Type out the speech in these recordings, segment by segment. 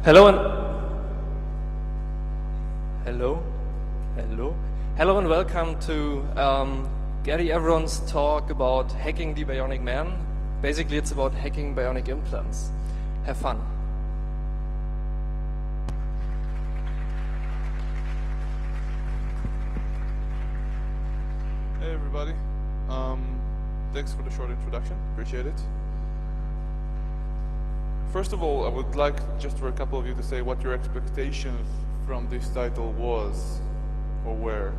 Hello and welcome to Gary Everon's talk about hacking the Bionic Man. Basically, it's about hacking bionic implants. Have fun. Hey everybody. Thanks for the short introduction. Appreciate it. First of all, I would like just for a couple of you to say what your expectations from this title was or were.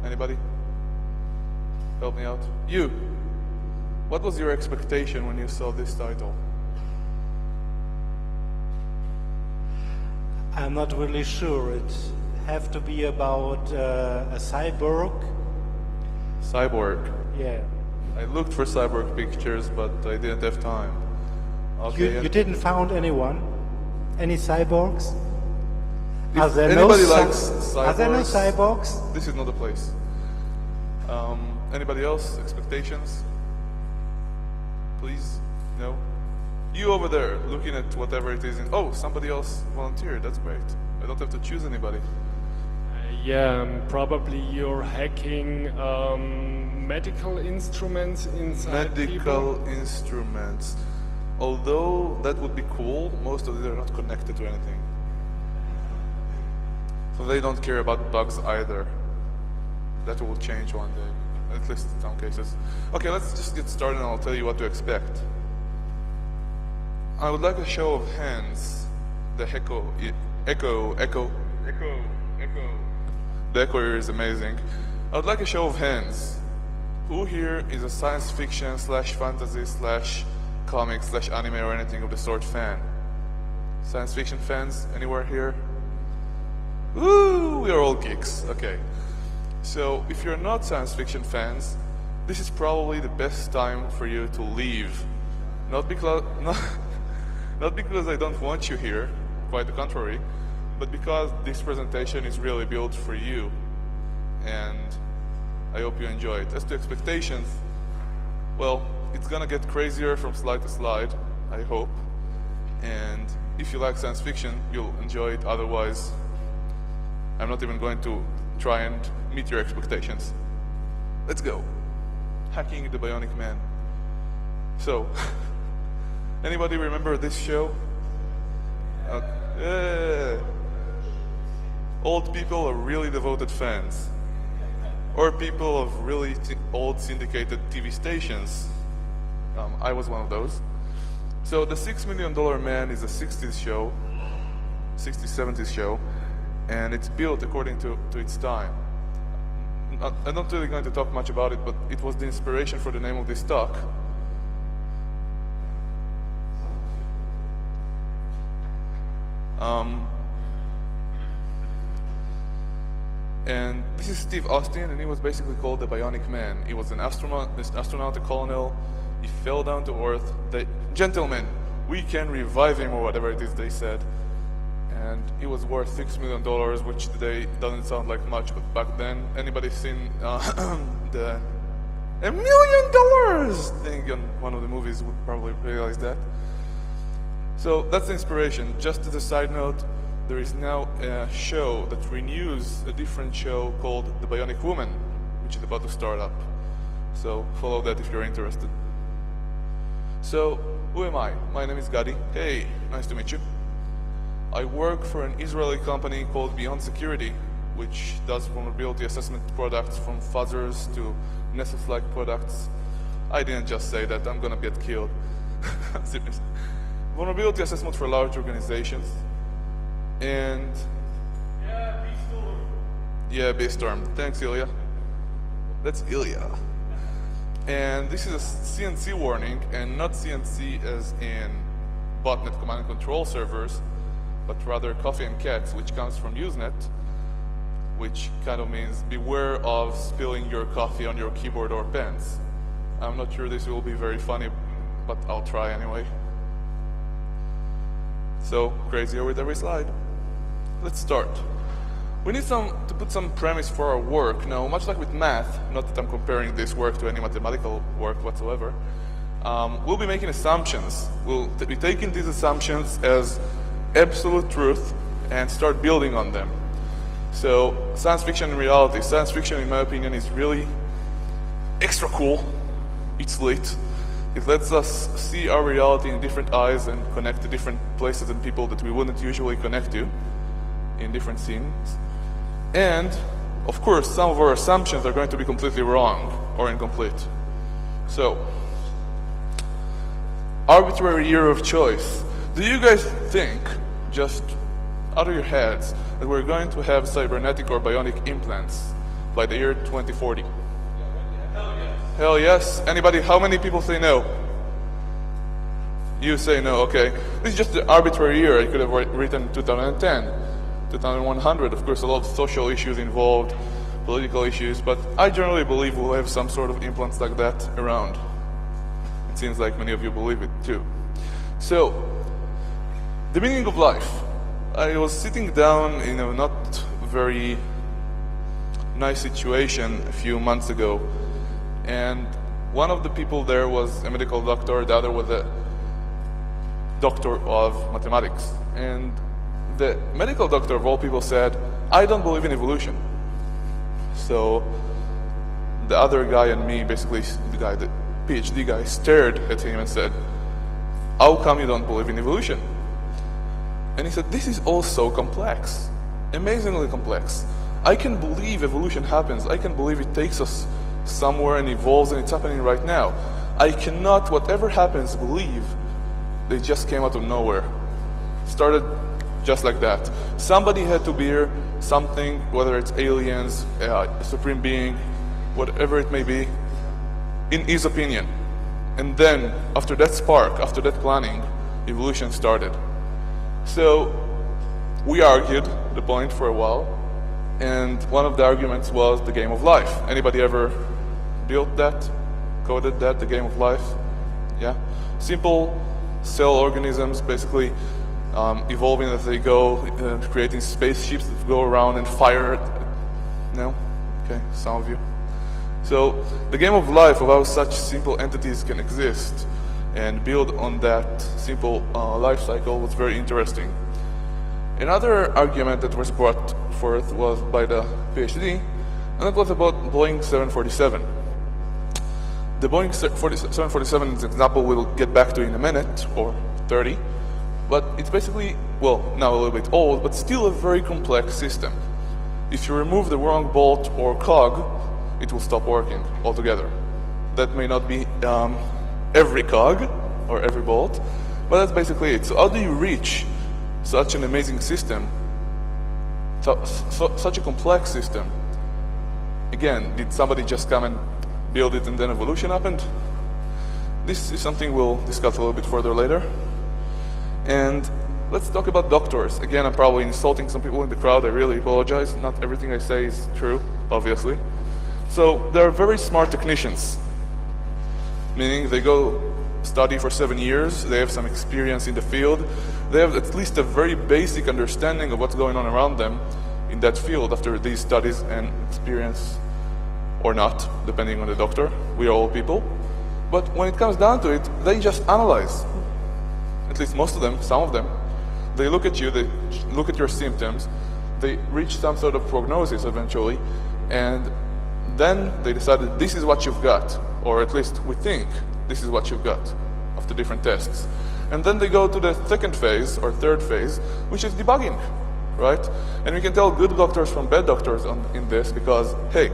Anybody? Help me out. You! What was your expectation when you saw this title? I'm not really sure. It have to be about a cyborg. Cyborg. Yeah. I looked for cyborg pictures, but I didn't have time. Okay. You didn't found anyone? Any cyborgs? If anybody likes cyborgs, are there no cyborgs? This is not the place. Anybody else? Expectations? Please? No? You over there, looking at whatever it is. Oh, somebody else volunteered. That's great. I don't have to choose anybody. Probably you're hacking medical instruments inside Medical instruments. Although that would be cool, most of them are not connected to anything. So they don't care about bugs either. That will change one day, at least in some cases. Okay, let's just get started and I'll tell you what to expect. I would like a show of hands. The echo. The echo here is amazing. I would like a show of hands. Who here is a science fiction / fantasy / comics / anime or anything of the sort fan? Science fiction fans? Anywhere here? Woo! We are all geeks. Okay. So, if you're not science fiction fans, this is probably the best time for you to leave. Not because I don't want you here, quite the contrary, but because this presentation is really built for you, and I hope you enjoy it. As to expectations, well, it's gonna get crazier from slide to slide, I hope, and if you like science fiction, you'll enjoy it. Otherwise, I'm not even going to try and meet your expectations. Let's go. Hacking the Bionic Man. So, anybody remember this show? Old people are really devoted fans. Or people of really old syndicated TV stations. I was one of those. So the $6 Million Man is a 60s show, 60s, 70s show, and it's built according to its time. I'm not really going to talk much about it, but it was the inspiration for the name of this talk. And this is Steve Austin, and he was basically called the Bionic Man. He was an astronaut, a colonel. He fell down to Earth. Gentlemen, we can revive him, or whatever it is they said. And he was worth $6 million, which today doesn't sound like much, but back then, anybody seen the $1 million thing on one of the movies would probably realize that. So that's the inspiration. Just as a side note, there is now a show that renews a different show called The Bionic Woman, which is about to start up. So follow that if you're interested. So, who am I? My name is Gadi. Hey, nice to meet you. I work for an Israeli company called Beyond Security, which does vulnerability assessment products from fuzzers to Nessus-like products. I didn't just say that, I'm gonna get killed. Seriously. Vulnerability assessment for large organizations. And B-Storm. Thanks, Ilya. That's Ilya. And this is a CNC warning, and not CNC as in botnet command and control servers, but rather coffee and cats, which comes from Usenet, which kind of means beware of spilling your coffee on your keyboard or pens. I'm not sure this will be very funny, but I'll try anyway. So, crazier with every slide. Let's start. We need to put some premise for our work. Now, much like with math, not that I'm comparing this work to any mathematical work whatsoever, we'll be making assumptions. We'll be taking these assumptions as absolute truth and start building on them. So science fiction and reality. Science fiction, in my opinion, is really extra cool. It's lit. It lets us see our reality in different eyes and connect to different places and people that we wouldn't usually connect to in different scenes. And, of course, some of our assumptions are going to be completely wrong or incomplete. So, arbitrary year of choice. Do you guys think, just out of your heads, that we're going to have cybernetic or bionic implants by the year 2040? Hell yes. Anybody? How many people say no? You say no, okay. This is just an arbitrary year. I could have written 2010, 2100. Of course, a lot of social issues involved, political issues, but I generally believe we'll have some sort of implants like that around. It seems like many of you believe it too. So, the meaning of life. I was sitting down in a not very nice situation a few months ago, and one of the people there was a medical doctor, the other was a doctor of mathematics. And the medical doctor, of all people, said, I don't believe in evolution. So the other guy and me, basically the PhD guy, stared at him and said, how come you don't believe in evolution? And he said, this is all so complex, amazingly complex. I can believe evolution happens. I can believe it takes us somewhere and evolves, and it's happening right now. I cannot, whatever happens, believe they just came out of nowhere. Started just like that. Somebody had to bear something, whether it's aliens, a supreme being, whatever it may be, in his opinion. And then, after that spark, after that planning, evolution started. So, we argued the point for a while, and one of the arguments was the game of life. Anybody ever built that, coded that, the game of life? Yeah? Simple cell organisms, basically evolving as they go, creating spaceships that go around and fire. No? Okay, some of you. So, the game of life of how such simple entities can exist and build on that simple life cycle was very interesting. Another argument that was brought forth was by the PhD, and it was about Boeing 747. The Boeing 747 is an example we'll get back to in a minute, or 30, but it's basically, well, now a little bit old, but still a very complex system. If you remove the wrong bolt or cog, it will stop working altogether. That may not be every cog or every bolt, but that's basically it. So how do you reach such an amazing system, such a complex system? Again, did somebody just come and build it and then evolution happened? This is something we'll discuss a little bit further later. And let's talk about doctors. Again, I'm probably insulting some people in the crowd. I really apologize. Not everything I say is true, obviously. So they're very smart technicians, meaning they go study for 7 years, they have some experience in the field, they have at least a very basic understanding of what's going on around them in that field after these studies and experience, or not, depending on the doctor. We are all people. But when it comes down to it, they just analyze. At least most of them, some of them. They look at you, they look at your symptoms, they reach some sort of prognosis eventually, and then they decided this is what you've got, or at least we think this is what you've got after different tests. And then they go to the second phase or third phase, which is debugging, right? And we can tell good doctors from bad doctors in this because, hey,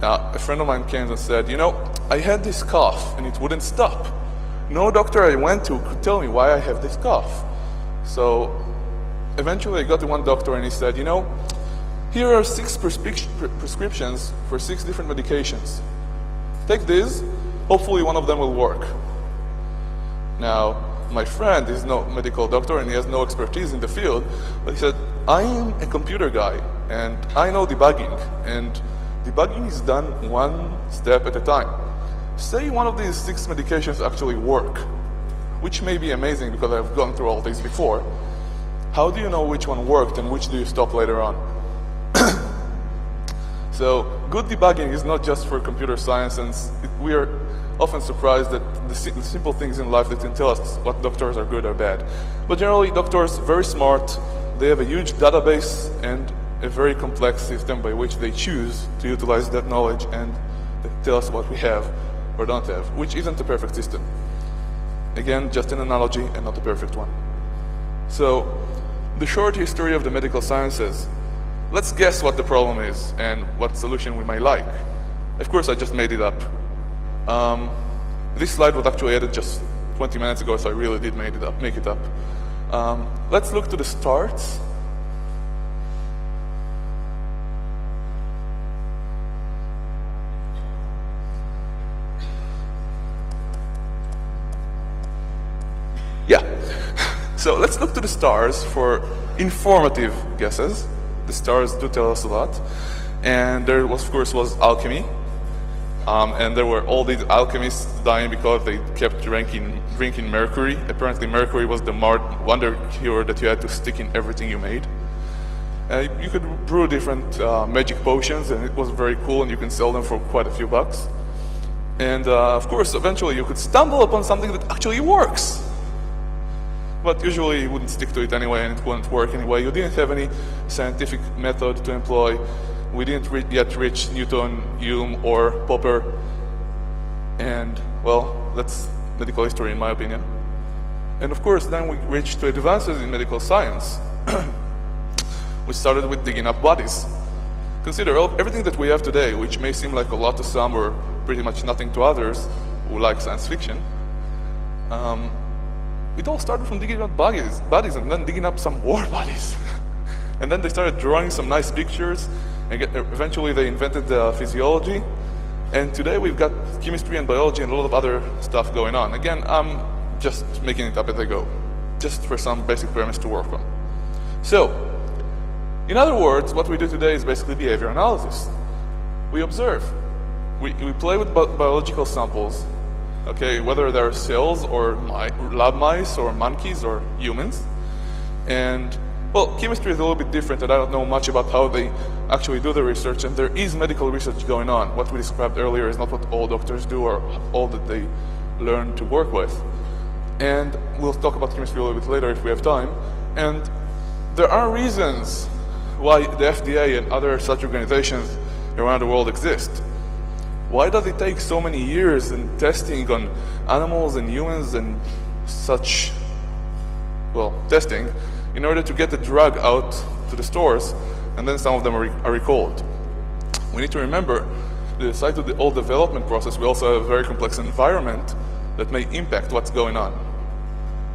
a friend of mine came and said, you know, I had this cough and it wouldn't stop. No doctor I went to could tell me why I have this cough. So eventually I got to one doctor and he said, you know, here are 6 prescriptions for 6 different medications. Take these, hopefully one of them will work. Now, my friend is no medical doctor and he has no expertise in the field, but he said, I am a computer guy and I know debugging, and debugging is done one step at a time. Say one of these 6 medications actually work, which may be amazing because I've gone through all these before. How do you know which one worked and which do you stop later on? So good debugging is not just for computer science, and often surprised at the simple things in life that can tell us what doctors are good or bad. But generally, doctors are very smart. They have a huge database and a very complex system by which they choose to utilize that knowledge and tell us what we have or don't have, which isn't a perfect system. Again, just an analogy and not a perfect one. So, the short history of the medical sciences. Let's guess what the problem is and what solution we might like. Of course, I just made it up. This slide was actually added just 20 minutes ago, so I really did make it up. Let's look to the starts. Yeah. So let's look to the stars for informative guesses. The stars do tell us a lot. And there was, of course, was alchemy. And there were all these alchemists dying because they kept drinking mercury. Apparently mercury was the wonder cure that you had to stick in everything you made. You could brew different magic potions, and it was very cool, and you can sell them for quite a few bucks. And of course, eventually you could stumble upon something that actually works. But usually you wouldn't stick to it anyway, and it wouldn't work anyway. You didn't have any scientific method to employ. We didn't yet reach Newton, Hume, or Popper. And, well, that's medical history in my opinion. And of course, then we reached to advances in medical science. We started with digging up bodies. Consider everything that we have today, which may seem like a lot to some or pretty much nothing to others who like science fiction. It all started from digging up bodies and then digging up some war bodies. And then they started drawing some nice pictures, and eventually they invented physiology. And today we've got chemistry and biology and a lot of other stuff going on. Again, I'm just making it up as I go, just for some basic premise to work on. So, in other words, what we do today is basically behavior analysis. We observe. We play with biological samples, okay, whether they're cells or lab mice or monkeys or humans. And, well, chemistry is a little bit different, and I don't know much about how they actually do the research, and there is medical research going on. What we described earlier is not what all doctors do or all that they learn to work with. And we'll talk about chemistry a little bit later if we have time. And there are reasons why the FDA and other such organizations around the world exist. Why does it take so many years in testing on animals and humans and such, well, testing, in order to get the drug out to the stores, and then some of them are recalled? We need to remember that aside to the whole development process, we also have a very complex environment that may impact what's going on.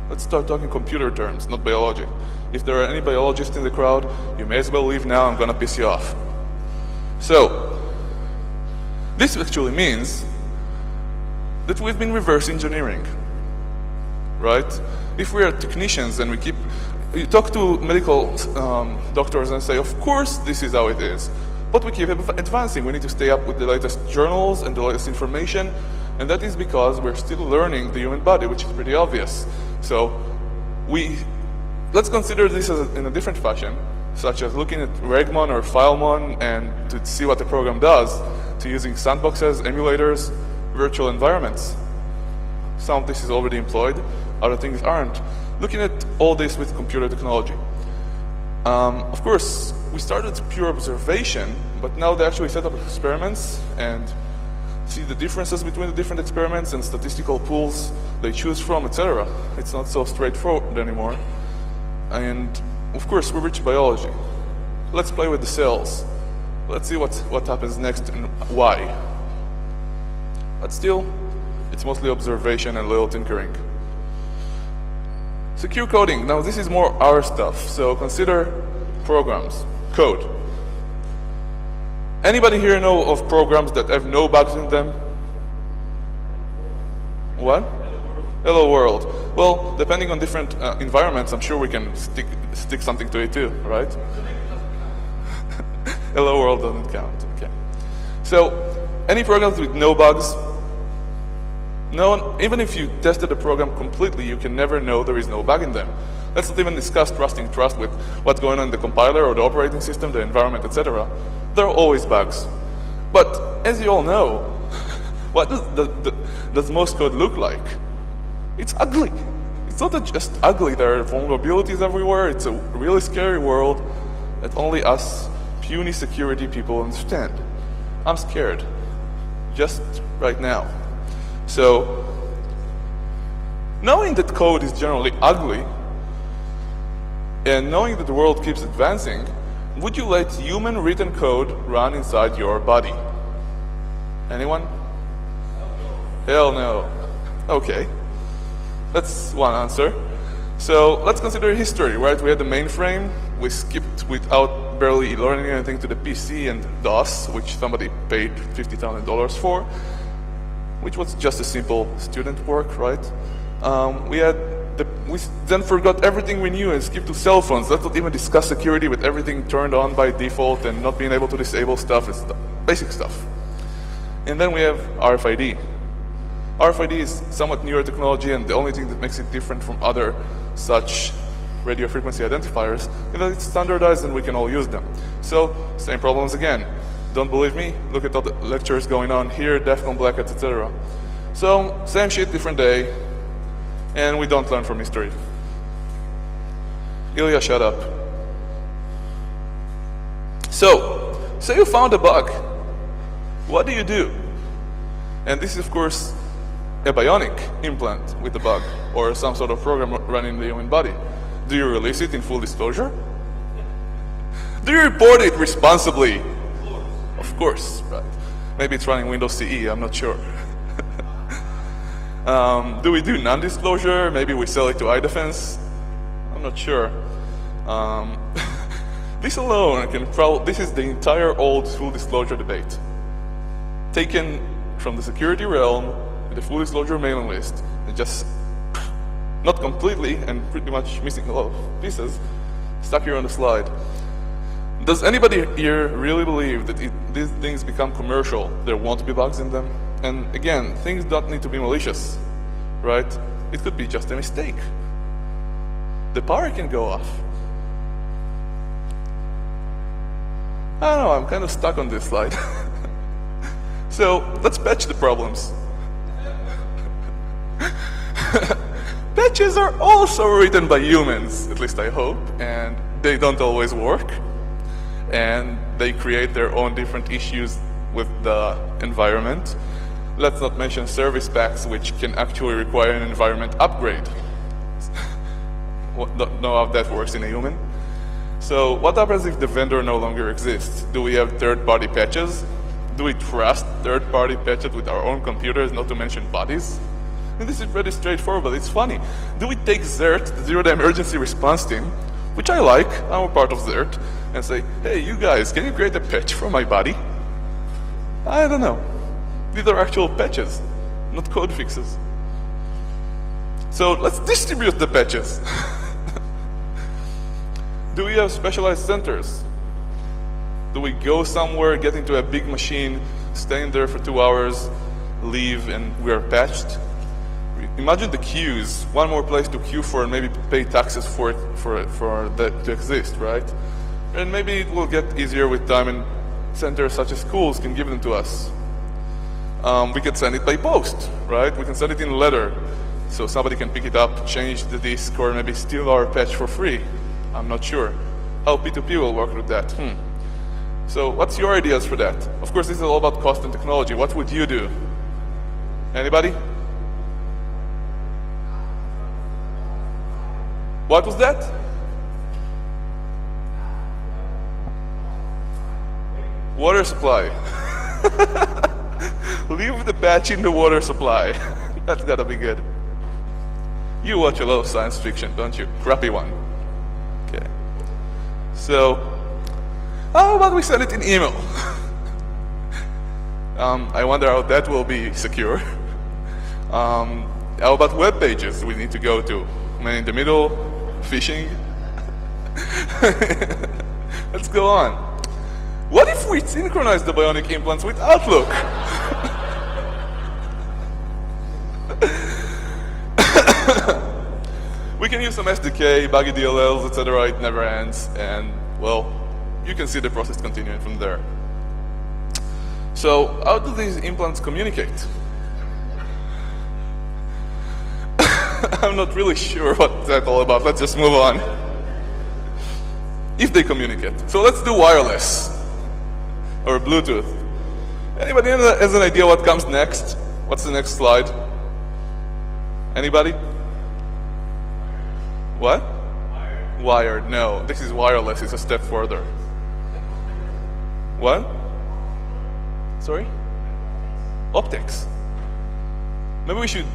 Let's start talking computer terms, not biology. If there are any biologists in the crowd, you may as well leave now, I'm gonna piss you off. So, this actually means that we've been reverse engineering, right? If we are technicians and you talk to medical doctors and say, of course this is how it is, but we keep advancing. We need to stay up with the latest journals and the latest information, and that is because we're still learning the human body, which is pretty obvious. So let's consider this in a different fashion, such as looking at Regmon or Filemon and to see what the program does, to using sandboxes, emulators, virtual environments. Some of this is already employed, other things aren't. Looking at all this with computer technology. Of course, we started with pure observation, but now they actually set up experiments and see the differences between the different experiments and statistical pools they choose from, etc. It's not so straightforward anymore. And of course, we reach biology. Let's play with the cells. Let's see what happens next and why. But still, it's mostly observation and little tinkering. Secure coding. Now this is more our stuff. So consider programs, code. Anybody here know of programs that have no bugs in them? What? Hello world. Well, depending on different environments, I'm sure we can stick something to it too, right? Hello world doesn't count. Okay. So, any programs with no bugs? Even if you tested the program completely, you can never know there is no bug in them. Let's not even discuss trusting trust with what's going on in the compiler or the operating system, the environment, etc. There are always bugs. But as you all know, What does most code look like? It's ugly. It's not just ugly, there are vulnerabilities everywhere. It's a really scary world that only us puny security people understand. I'm scared, just right now. So, knowing that code is generally ugly, and knowing that the world keeps advancing, would you let human written code run inside your body? Anyone? Hell no. Okay. That's one answer. So let's consider history, right? We had the mainframe, we skipped without barely learning anything to the PC and DOS, which somebody paid $50,000 for, which was just a simple student work, right? We then forgot everything we knew and skipped to cell phones. Let's not even discuss security with everything turned on by default and not being able to disable stuff. It's basic stuff. And then we have RFID. RFID is somewhat newer technology, and the only thing that makes it different from other such radio frequency identifiers is that it's standardized and we can all use them. So, same problems again. Don't believe me? Look at all the lectures going on here, DEFCON blackouts, etc. So, same shit, different day, and we don't learn from history. Ilya, shut up. So, say you found a bug. What do you do? And this is, of course, a bionic implant with a bug, or some sort of program running in the human body. Do you release it in full disclosure? Do you report it responsibly? Of course, right. Maybe it's running Windows CE, I'm not sure. Do we do non-disclosure? Maybe we sell it to iDefense? I'm not sure. This alone this is the entire old full disclosure debate. Taken from the security realm, the full disclosure mailing list, and just not completely and pretty much missing a lot of pieces, stuck here on the slide. Does anybody here really believe that if these things become commercial, there won't be bugs in them? And again, things don't need to be malicious, right? It could be just a mistake. The power can go off. I don't know, I'm kind of stuck on this slide. So, let's patch the problems. Patches are also written by humans, at least I hope, and they don't always work. And they create their own different issues with the environment. Let's not mention service packs, which can actually require an environment upgrade. Don't know how that works in a human. So what happens if the vendor no longer exists? Do we have third-party patches? Do we trust third-party patches with our own computers, not to mention bodies? And this is pretty straightforward, but it's funny. Do we take ZERT, the Zero-Day Emergency Response Team, which I like, I'm a part of ZERT, and say, hey, you guys, can you create a patch for my body? I don't know. These are actual patches, not code fixes. So let's distribute the patches. Do we have specialized centers? Do we go somewhere, get into a big machine, stay in there for 2 hours, leave, and we are patched? Imagine the queues, one more place to queue for and maybe pay taxes for that to exist, right? And maybe it will get easier with time, and centers such as schools can give them to us. We can send it by post, right? We can send it in a letter, so somebody can pick it up, change the disk, or maybe steal our patch for free. I'm not sure. How P2P will work with that? So what's your ideas for that? Of course, this is all about cost and technology. What would you do? Anybody? What was that? Water supply. Leave the patch in the water supply. That's gotta be good. You watch a lot of science fiction, don't you? Crappy one. Okay. So, how about we send it in email? I wonder how that will be secure. How about web pages we need to go to? Man in the middle, phishing. Let's go on. What if we synchronize the bionic implants with Outlook? We can use some SDK, buggy DLLs, etc. It never ends, and well, you can see the process continuing from there. So, how do these implants communicate? I'm not really sure what that's all about. Let's just move on. If they communicate. So let's do wireless or Bluetooth. Anybody has an idea what comes next? What's the next slide? Anybody? What? Wired. No, this is wireless. It's a step further. What? Sorry? Optics. Maybe we should,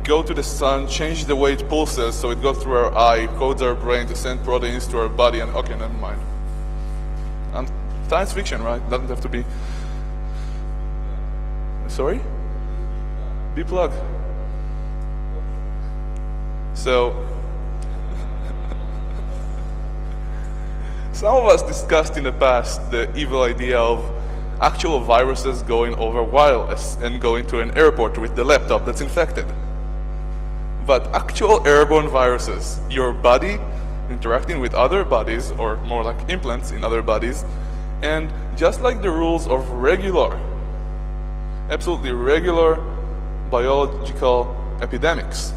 go to the sun, change the way it pulses so it goes through our eye, codes our brain to send proteins to our body, and okay, never mind. Science fiction, right? Doesn't have to be. Sorry? B-plug. So, some of us discussed in the past the evil idea of actual viruses going over wireless and going to an airport with the laptop that's infected. But actual airborne viruses, your body interacting with other bodies, or more like implants in other bodies, and just like the rules of regular, absolutely regular biological epidemics,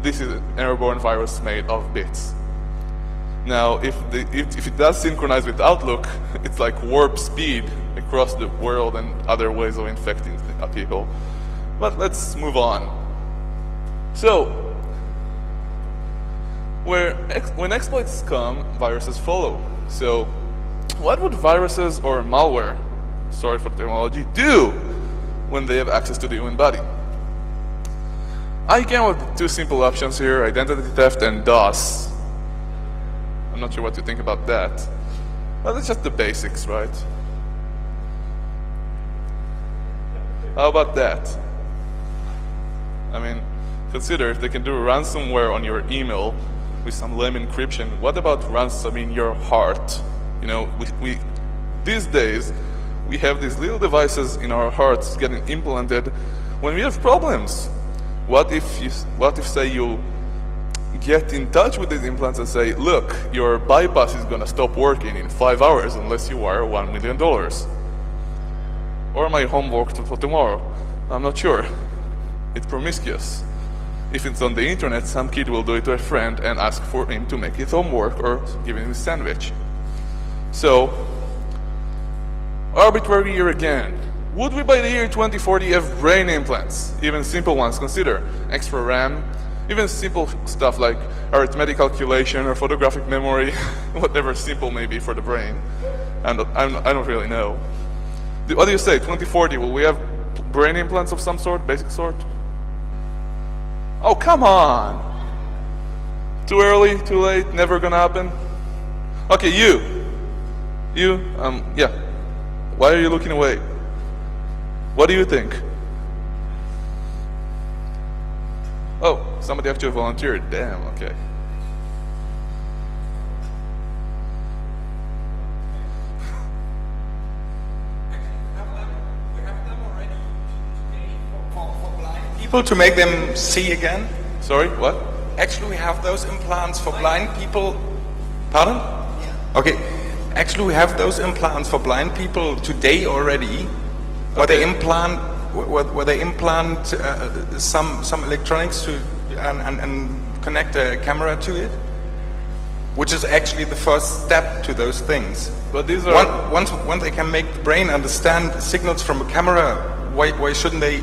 this is an airborne virus made of bits. Now, if it does synchronize with Outlook, it's like warp speed across the world and other ways of infecting people. But let's move on. So, when exploits come, viruses follow. So, what would viruses or malware, sorry for the terminology, do when they have access to the human body? I came up with two simple options here, identity theft and DOS. I'm not sure what to think about that. Well, it's just the basics, right? How about that? I mean, consider if they can do ransomware on your email with some lame encryption, what about ransoming your heart? These days, we have these little devices in our hearts getting implanted when we have problems. What if say you get in touch with these implants and say, look, your bypass is going to stop working in 5 hours unless you wire $1 million. Or my homework for tomorrow. I'm not sure. It's promiscuous. If it's on the internet, some kid will do it to a friend and ask for him to make his homework or give him a sandwich. So, arbitrary year again. Would we by the year 2040 have brain implants? Even simple ones. Consider extra RAM, even simple stuff like arithmetic calculation or photographic memory, whatever simple may be for the brain. I don't really know. What do you say, 2040, will we have brain implants of some sort, basic sort? Oh, come on! Too early, too late, never gonna happen? Okay, yeah. Why are you looking away? What do you think? Oh, somebody actually volunteered, damn, okay. People to make them see again? Sorry, what? Actually, we have those implants for blind people. Pardon? Okay. Actually, we have those implants for blind people today already, where they implant some electronics to and connect a camera to it, which is actually the first step to those things. But these are once they can make the brain understand signals from a camera, why shouldn't they?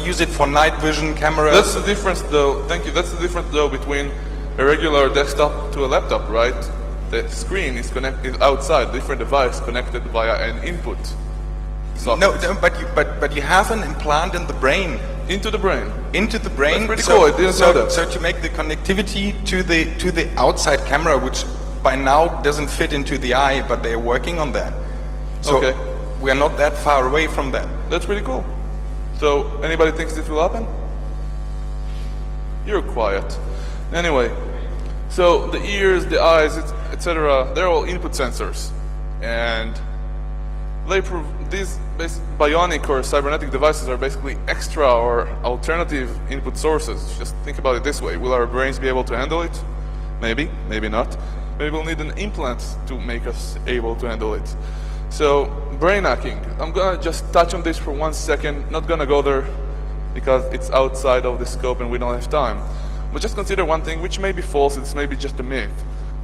Use it for night vision cameras. That's the difference, though. Thank you. That's the difference, though, between a regular desktop to a laptop, right? The screen is connected outside, different device connected via an input socket. No, but you have an implant in the brain. Into the brain. Into the brain. That's pretty cool. I didn't know that. So to make the connectivity to the outside camera, which by now doesn't fit into the eye, but they're working on that. So okay. We are not that far away from that. That's pretty cool. So, anybody thinks this will happen? You're quiet. Anyway, so the ears, the eyes, etc., they're all input sensors. And these bionic or cybernetic devices are basically extra or alternative input sources. Just think about it this way. Will our brains be able to handle it? Maybe, maybe not. Maybe we'll need an implant to make us able to handle it. So, brain hacking. I'm gonna just touch on this for 1 second, not gonna go there because it's outside of the scope and we don't have time. But just consider one thing, which may be false, it's maybe just a myth.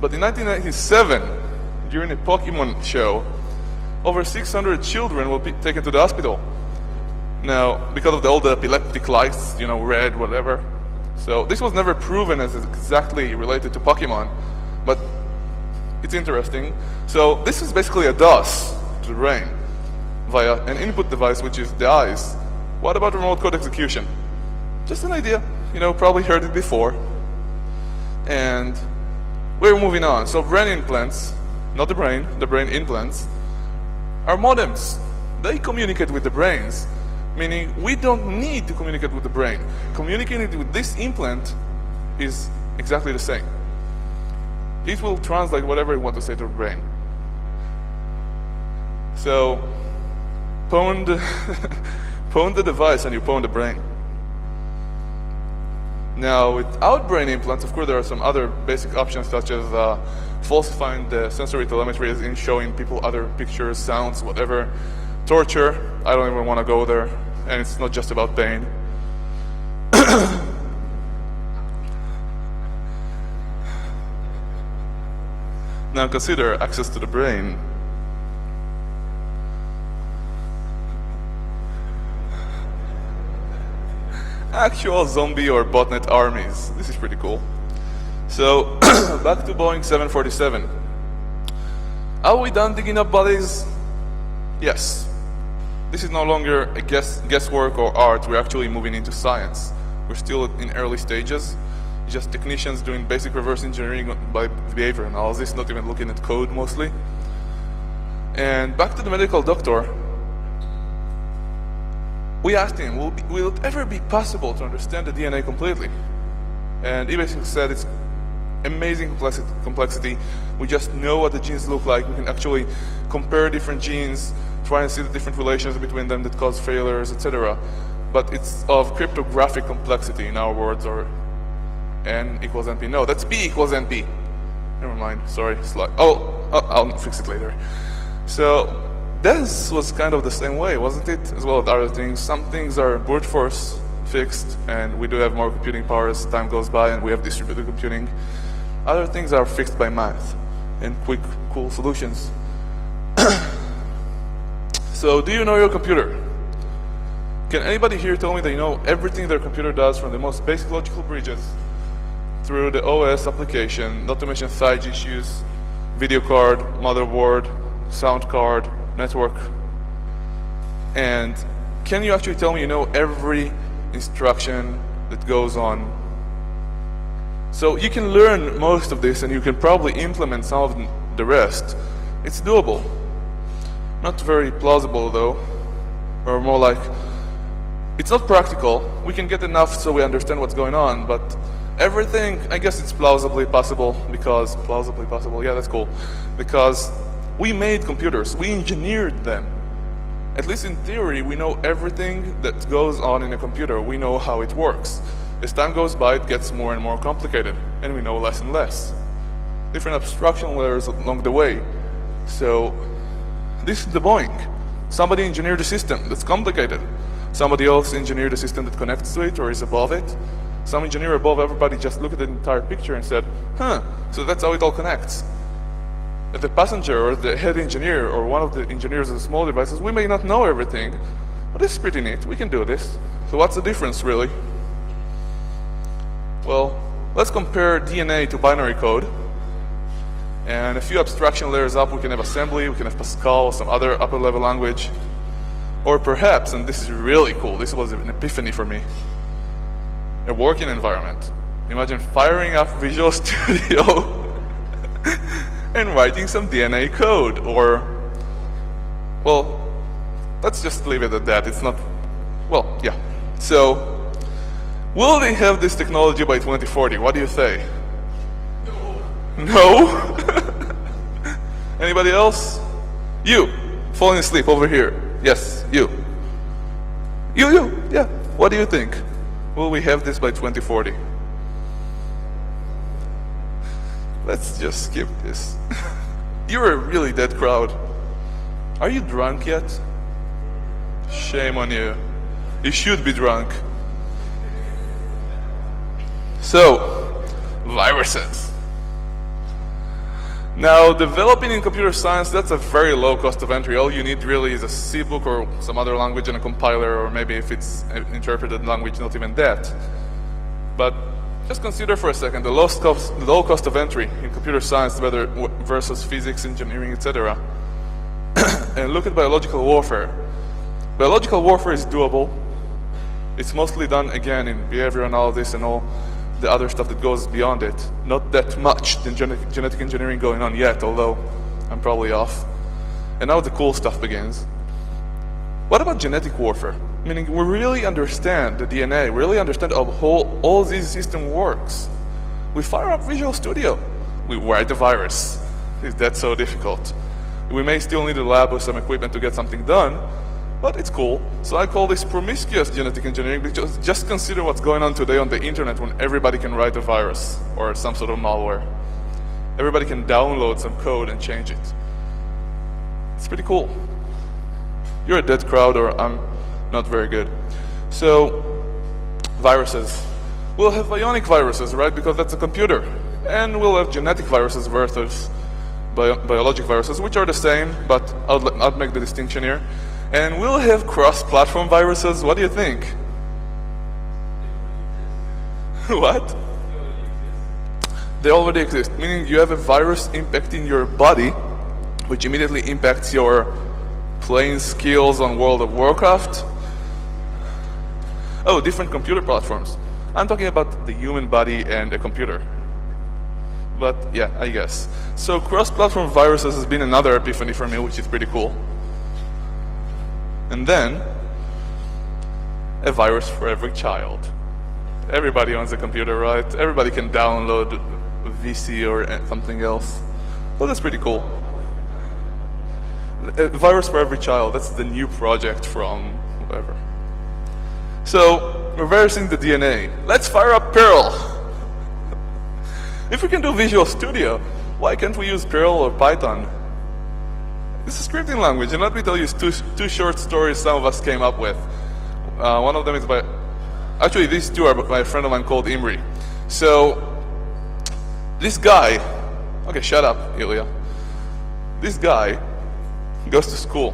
But in 1997, during a Pokemon show, over 600 children were taken to the hospital. Now, because of all the epileptic lights, you know, red, whatever. So this was never proven as exactly related to Pokemon, but it's interesting. So this is basically a DOS to the brain via an input device, which is the eyes. What about remote code execution? Just an idea, you know, probably heard it before. And we're moving on. So brain implants, not the brain implants, are modems. They communicate with the brains, meaning we don't need to communicate with the brain. Communicating with this implant is exactly the same. It will translate whatever you want to say to the brain. So, pwn the device and you pwn the brain. Now, without brain implants, of course, there are some other basic options, such as falsifying the sensory telemetry in showing people other pictures, sounds, whatever. Torture, I don't even want to go there, and it's not just about pain. Now consider access to the brain. Actual zombie or botnet armies. This is pretty cool. So, back to Boeing 747. Are we done digging up bodies? Yes. This is no longer a guesswork or art. We're actually moving into science. We're still in early stages. Just technicians doing basic reverse engineering by behavior analysis, not even looking at code mostly. And back to the medical doctor. We asked him, will it ever be possible to understand the DNA completely? And he basically said it's amazing complexity. We just know what the genes look like. We can actually compare different genes, try and see the different relations between them that cause failures, etc. But it's of cryptographic complexity, in our words, or N equals NP. No, that's P equals NP. Never mind, sorry. I'll fix it later. So, this was kind of the same way, wasn't it? As well as other things. Some things are brute force fixed, and we do have more computing power as time goes by, and we have distributed computing. Other things are fixed by math and quick, cool solutions. So, do you know your computer? Can anybody here tell me they know everything their computer does, from the most basic logical bridges through the OS application, not to mention side issues, video card, motherboard, sound card, network? And can you actually tell me you know every instruction that goes on? So you can learn most of this and you can probably implement some of the rest. It's doable. Not very plausible though, or more like, it's not practical. We can get enough so we understand what's going on, but everything, I guess it's plausibly possible, yeah, that's cool. Because we made computers, we engineered them. At least in theory, we know everything that goes on in a computer. We know how it works. As time goes by, it gets more and more complicated, and we know less and less. Different abstraction layers along the way. So, this is the Boeing. Somebody engineered a system that's complicated. Somebody else engineered a system that connects to it or is above it. Some engineer above everybody just looked at the entire picture and said, so that's how it all connects. As the passenger or the head engineer or one of the engineers of the small devices, we may not know everything, but this is pretty neat. We can do this. So what's the difference, really? Well, let's compare DNA to binary code. And a few abstraction layers up, we can have assembly, we can have Pascal, some other upper level language. Or perhaps, and this is really cool, this was an epiphany for me, a working environment. Imagine firing up Visual Studio and writing some DNA code, or, well, let's just leave it at that. It's not, well, yeah. So, will they have this technology by 2040? What do you say? No? Anybody else? You, falling asleep over here. Yes, you. You, yeah. What do you think? Will we have this by 2040? Let's just skip this. You're a really dead crowd. Are you drunk yet? Shame on you. You should be drunk. So, viruses. Now, developing in computer science, that's a very low cost of entry. All you need really is a C book or some other language and a compiler, or maybe if it's an interpreted language, not even that. But just consider for a second the low cost of entry in computer science versus physics, engineering, etc. And look at biological warfare. Biological warfare is doable. It's mostly done, again, in behavior analysis and all the other stuff that goes beyond it. Not that much genetic engineering going on yet, although I'm probably off. And now the cool stuff begins. What about genetic warfare? Meaning we really understand the DNA, we really understand how all this system works. We fire up Visual Studio. We write the virus. Is that so difficult? We may still need a lab or some equipment to get something done, but it's cool. So I call this promiscuous genetic engineering, because just consider what's going on today on the internet when everybody can write a virus or some sort of malware. Everybody can download some code and change it. It's pretty cool. You're a dead crowd, or I'm not very good. So, viruses. We'll have bionic viruses, right? Because that's a computer. And we'll have genetic viruses versus biologic viruses, which are the same, but I'll make the distinction here. And we'll have cross-platform viruses. What do you think? What? They already exist, meaning you have a virus impacting your body, which immediately impacts your playing skills on World of Warcraft. Oh, different computer platforms. I'm talking about the human body and a computer. But yeah, I guess. So cross-platform viruses has been another epiphany for me, which is pretty cool. And then, a virus for every child. Everybody owns a computer, right? Everybody can download a VC or something else. Well, that's pretty cool. A virus for every child, that's the new project from whoever. So, reversing the DNA. Let's fire up Perl. If we can do Visual Studio, why can't we use Perl or Python? It's a scripting language, and let me tell you two short stories some of us came up with. One of them is by... Actually, these two are by a friend of mine called Imri. So, this guy... Okay, shut up, Ilya. This guy goes to school,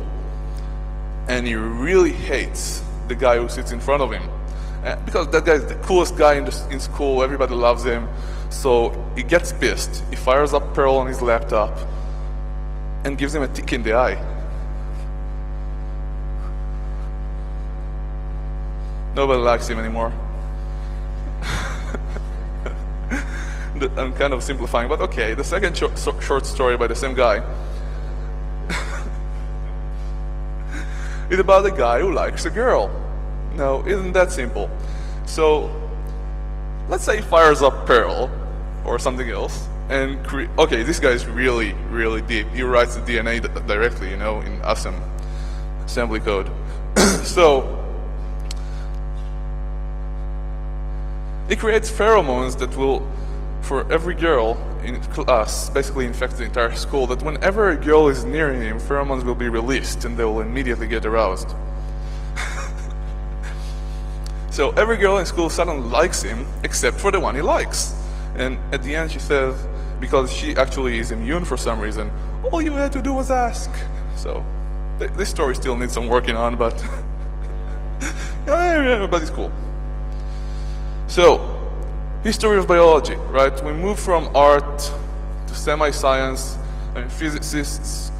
and he really hates the guy who sits in front of him. Because that guy is the coolest guy in school, everybody loves him. So, he gets pissed. He fires up Perl on his laptop, and gives him a tick in the eye. Nobody likes him anymore. I'm kind of simplifying, but okay. The second short story by the same guy is about a guy who likes a girl. Now, isn't that simple? So, let's say he fires up Perl or something else, and okay, this guy is really, really deep. He writes the DNA directly, in awesome assembly code. So, he creates pheromones that will, for every girl in class, basically infect the entire school, that whenever a girl is near him, pheromones will be released and they will immediately get aroused. So every girl in school suddenly likes him, except for the one he likes. And at the end she says, because she actually is immune for some reason, all you had to do was ask. So, this story still needs some working on, but everybody's cool. So, history of biology, right? We move from art to semi-science. I mean, physicists,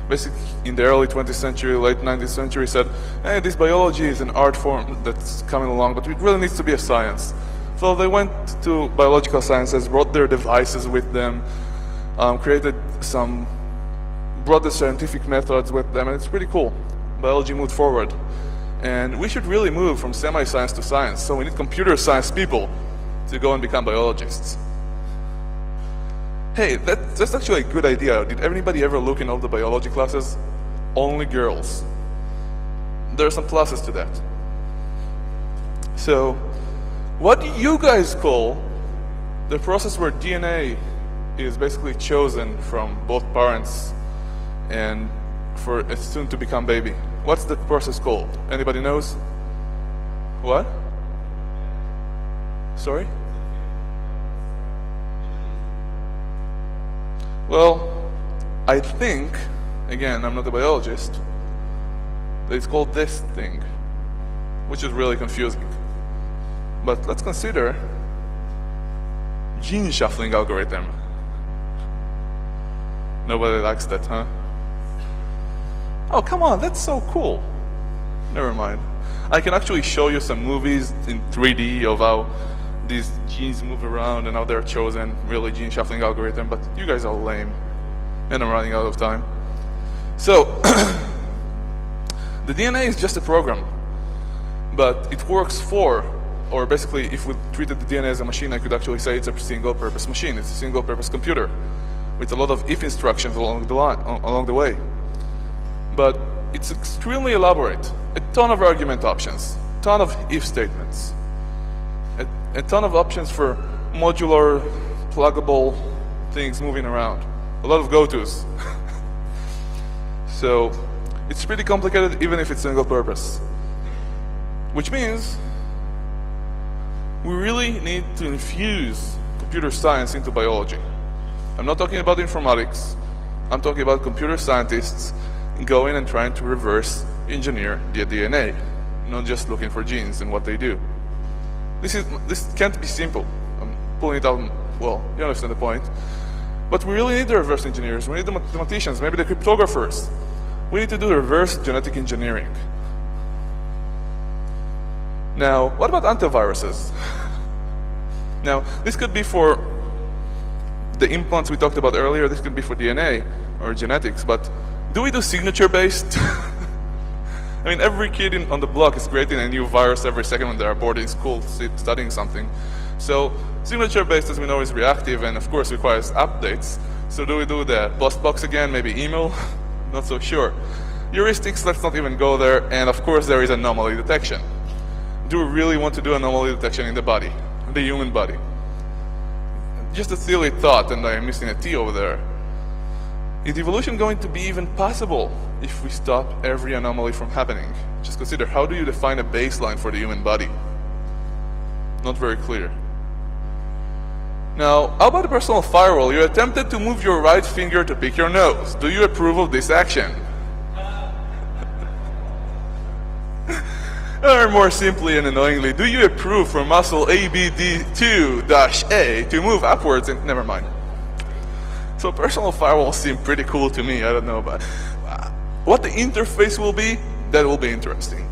basically in the early 20th century, late 19th century, said, hey, this biology is an art form that's coming along, but it really needs to be a science. So they went to biological sciences, brought their devices with them, brought the scientific methods with them, and it's pretty cool. Biology moved forward. And we should really move from semi-science to science, so we need computer science people to go and become biologists. Hey, that's actually a good idea. Did anybody ever look in all the biology classes? Only girls. There are some pluses to that. So, what do you guys call the process where DNA is basically chosen from both parents and for a soon to become baby? What's that process called? Anybody knows? What? Sorry? Well, I think, again, I'm not a biologist, that it's called this thing, which is really confusing. But let's consider gene shuffling algorithm. Nobody likes that, huh? Oh, come on, that's so cool. Never mind. I can actually show you some movies in 3D of how these genes move around and how they're chosen, really gene shuffling algorithm, but you guys are lame. And I'm running out of time. So, the DNA is just a program, but it works for, or basically if we treated the DNA as a machine, I could actually say it's a single-purpose machine. It's a single-purpose computer with a lot of if instructions along the way. But it's extremely elaborate. A ton of argument options, a ton of if statements, a ton of options for modular, pluggable things moving around. A lot of go-tos. So it's pretty complicated even if it's single purpose. Which means we really need to infuse computer science into biology. I'm not talking about informatics. I'm talking about computer scientists going and trying to reverse engineer the DNA, not just looking for genes and what they do. This can't be simple. I'm pulling it out, well, you understand the point. But we really need the reverse engineers. We need the mathematicians, maybe the cryptographers. We need to do reverse genetic engineering. Now, what about antiviruses? Now, this could be for the implants we talked about earlier. This could be for DNA or genetics, but do we do signature-based? I mean, every kid on the block is creating a new virus every second when they're bored in school studying something. So signature-based, as we know, is reactive and, of course, requires updates. So do we do the post box again, maybe email? Not so sure. Heuristics, let's not even go there. And, of course, there is anomaly detection. Do we really want to do anomaly detection in the body, the human body? Just a silly thought, and I am missing a T over there. Is evolution going to be even possible if we stop every anomaly from happening? Just consider, how do you define a baseline for the human body? Not very clear. Now, how about the personal firewall? You attempted to move your right finger to pick your nose. Do you approve of this action? Or more simply and annoyingly, do you approve for muscle ABD2-A to move upwards and never mind. So personal firewalls seem pretty cool to me. I don't know, but what the interface will be, that will be interesting.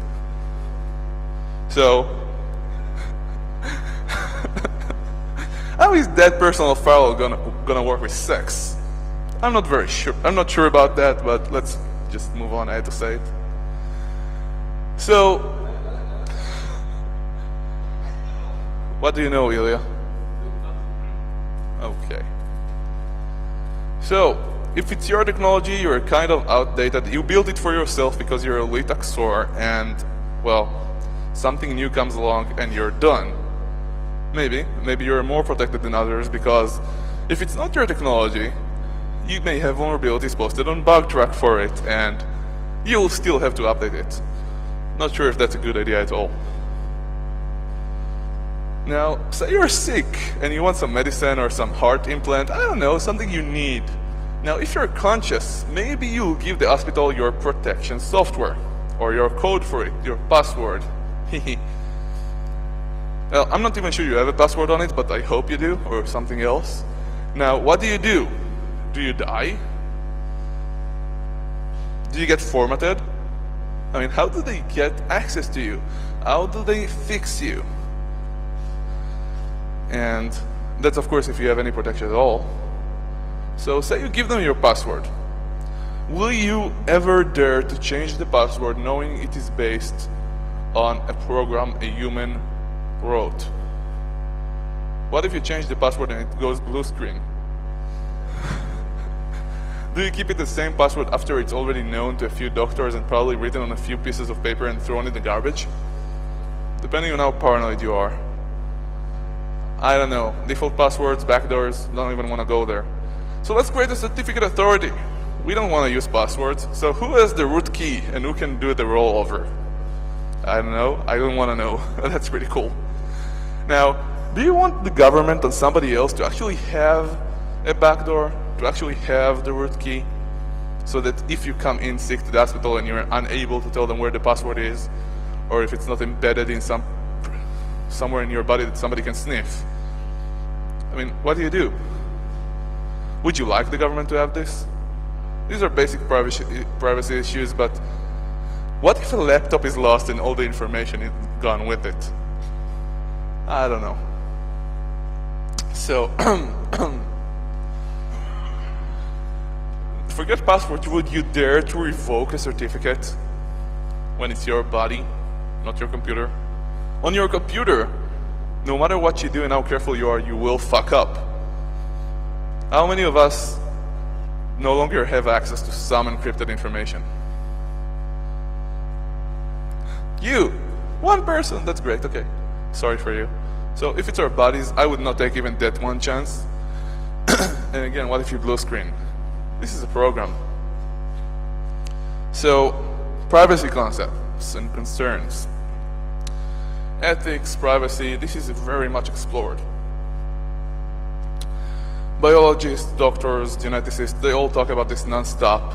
So, how is that personal firewall gonna work with sex? I'm not very sure. I'm not sure about that, but let's just move on. I had to say it. So, what do you know, Ilya? Okay. So, if it's your technology, you're kind of outdated. You built it for yourself because you're a Litaxor and, well, something new comes along and you're done. Maybe you're more protected than others because if it's not your technology, you may have vulnerabilities posted on BugTrack for it and you'll still have to update it. Not sure if that's a good idea at all. Now, say you're sick and you want some medicine or some heart implant, I don't know, something you need. Now, if you're conscious, maybe you'll give the hospital your protection software or your code for it, your password. Well, I'm not even sure you have a password on it, but I hope you do, or something else. Now, what do? Do you die? Do you get formatted? I mean, how do they get access to you? How do they fix you? And that's, of course, if you have any protection at all. So say you give them your password. Will you ever dare to change the password knowing it is based on a program a human wrote? What if you change the password and it goes blue screen? Do you keep it the same password after it's already known to a few doctors and probably written on a few pieces of paper and thrown in the garbage? Depending on how paranoid you are. I don't know. Default passwords, backdoors, don't even want to go there. So let's create a certificate authority. We don't want to use passwords. So who has the root key and who can do the rollover? I don't know. I don't want to know. That's pretty cool. Now, do you want the government and somebody else to actually have a backdoor to actually have the root key, so that if you come in sick to the hospital and you're unable to tell them where the password is, or if it's not embedded in somewhere in your body that somebody can sniff, I mean, what do? Would you like the government to have this? These are basic privacy issues, but what if a laptop is lost and all the information is gone with it? I don't know. So, forget password, would you dare to revoke a certificate when it's your body, not your computer? On your computer, no matter what you do and how careful you are, you will fuck up. How many of us no longer have access to some encrypted information? You! One person! That's great, okay. Sorry for you. So if it's our bodies, I would not take even that one chance. And again, what if you blue screen? This is a program. So, privacy concepts and concerns. Ethics, privacy, this is very much explored. Biologists, doctors, geneticists, they all talk about this non-stop.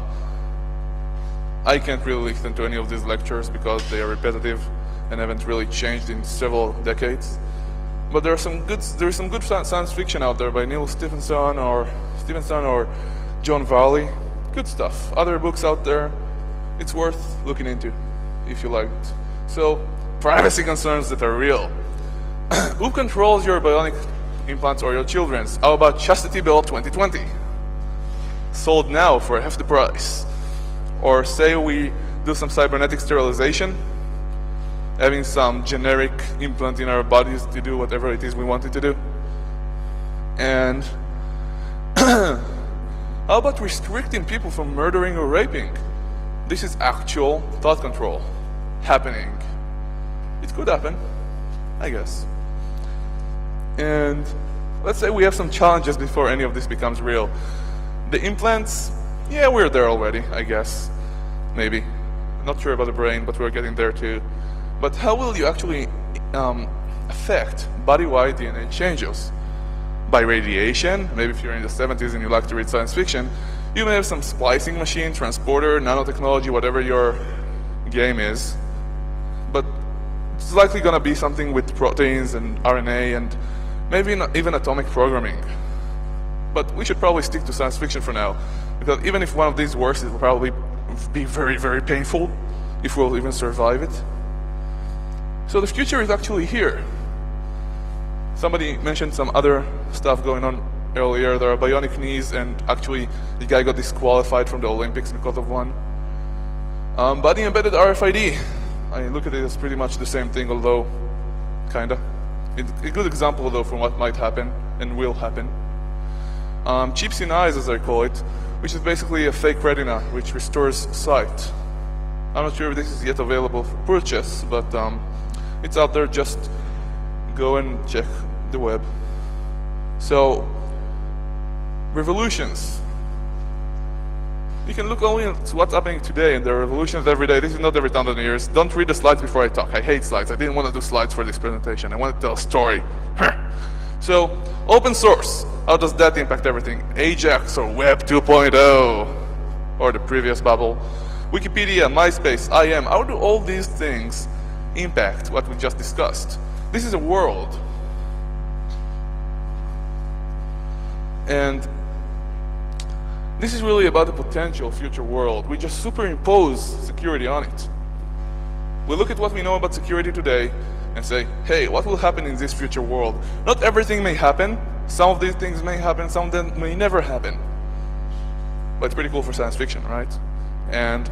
I can't really listen to any of these lectures because they are repetitive and haven't really changed in several decades. But there is some good science fiction out there by Neil Stephenson or John Varley. Good stuff. Other books out there, it's worth looking into if you like it. So, privacy concerns that are real. Who controls your bionic implants or your children's? How about Chastity Belt 2020? Sold now for half the price. Or say we do some cybernetic sterilization, having some generic implant in our bodies to do whatever it is we want it to do. And how about restricting people from murdering or raping? This is actual thought control happening. It could happen, I guess. And let's say we have some challenges before any of this becomes real. The implants, yeah, we're there already, I guess. Maybe. Not sure about the brain, but we're getting there too. But how will you actually affect body-wide DNA changes? By radiation? Maybe if you're in the 70s and you like to read science fiction, you may have some splicing machine, transporter, nanotechnology, whatever your game is. But it's likely going to be something with proteins and RNA and maybe not even atomic programming. But we should probably stick to science fiction for now, because even if one of these works, it will probably be very, very painful if we'll even survive it. So the future is actually here. Somebody mentioned some other stuff going on earlier. There are bionic knees, and actually the guy got disqualified from the Olympics because of one. Body embedded RFID. I look at it as pretty much the same thing, although kinda. It's a good example though from what might happen and will happen. Chips in eyes, as I call it, which is basically a fake retina which restores sight. I'm not sure if this is yet available for purchase, but it's out there. Just go and check the web. So, revolutions. You can look only at what's happening today, and there are revolutions every day. This is not every 1,000 years. Don't read the slides before I talk. I hate slides. I didn't want to do slides for this presentation. I want to tell a story. So, open source. How does that impact everything? Ajax or Web 2.0 or the previous bubble? Wikipedia, MySpace, IM. How do all these things impact what we just discussed? This is a world. And this is really about the potential future world. We just superimpose security on it. We look at what we know about security today and say, hey, what will happen in this future world? Not everything may happen. Some of these things may happen, some of them may never happen. But it's pretty cool for science fiction, right? And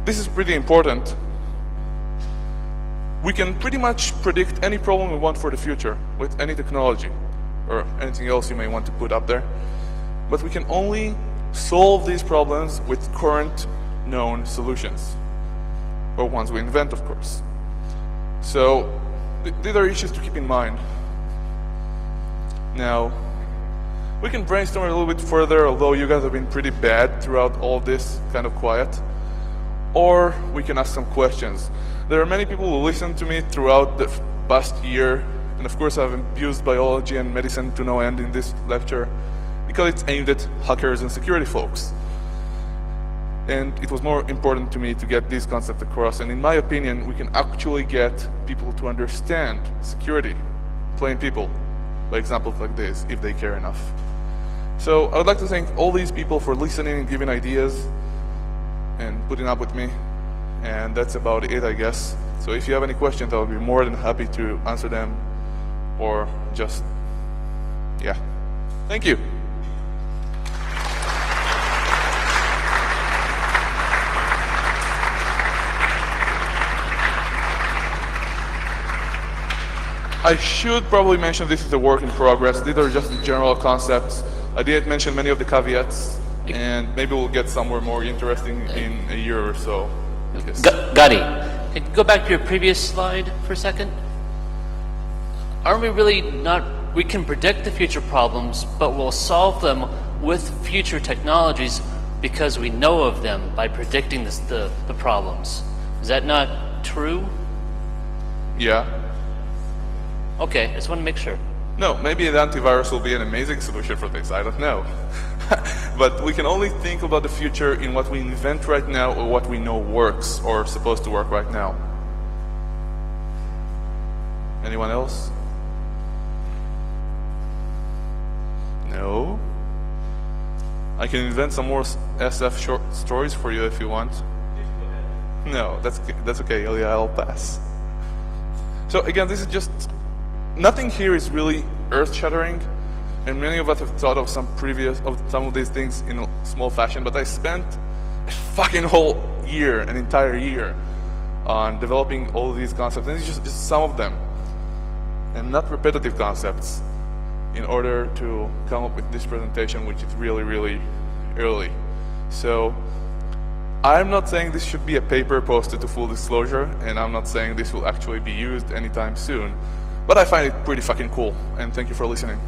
this is pretty important. We can pretty much predict any problem we want for the future with any technology or anything else you may want to put up there. But we can only solve these problems with current known solutions, or ones we invent, of course. So these are issues to keep in mind. Now, we can brainstorm a little bit further, although you guys have been pretty bad throughout all this, kind of quiet. Or we can ask some questions. There are many people who listened to me throughout the past year, and of course I've abused biology and medicine to no end in this lecture, because it's aimed at hackers and security folks. And it was more important to me to get this concept across. And in my opinion, we can actually get people to understand security, plain people, by examples like this, if they care enough. So I would like to thank all these people for listening and giving ideas and putting up with me. And that's about it, I guess. So if you have any questions, I would be more than happy to answer them, or just, yeah. Thank you. I should probably mention this is a work in progress. These are just the general concepts. I didn't mention many of the caveats, and maybe we'll get somewhere more interesting in a year or so. Yes. Gadi, can you go back to your previous slide for a second? Aren't we really not, we can predict the future problems, but we'll solve them with future technologies because we know of them by predicting the problems. Is that not true? Yeah. Okay, I just want to make sure. No, maybe the antivirus will be an amazing solution for this, I don't know. But we can only think about the future in what we invent right now or what we know works or supposed to work right now. Anyone else? No? I can invent some more SF short stories for you if you want. No, that's okay, Ilya, I'll pass. So again, this is just, nothing here is really earth-shattering, and many of us have thought of some of these things in a small fashion, but I spent a fucking whole year, an entire year, on developing all of these concepts, and it's just some of them, and not repetitive concepts, in order to come up with this presentation, which is really, really early. So I'm not saying this should be a paper posted to full disclosure, and I'm not saying this will actually be used anytime soon, but I find it pretty fucking cool, and thank you for listening.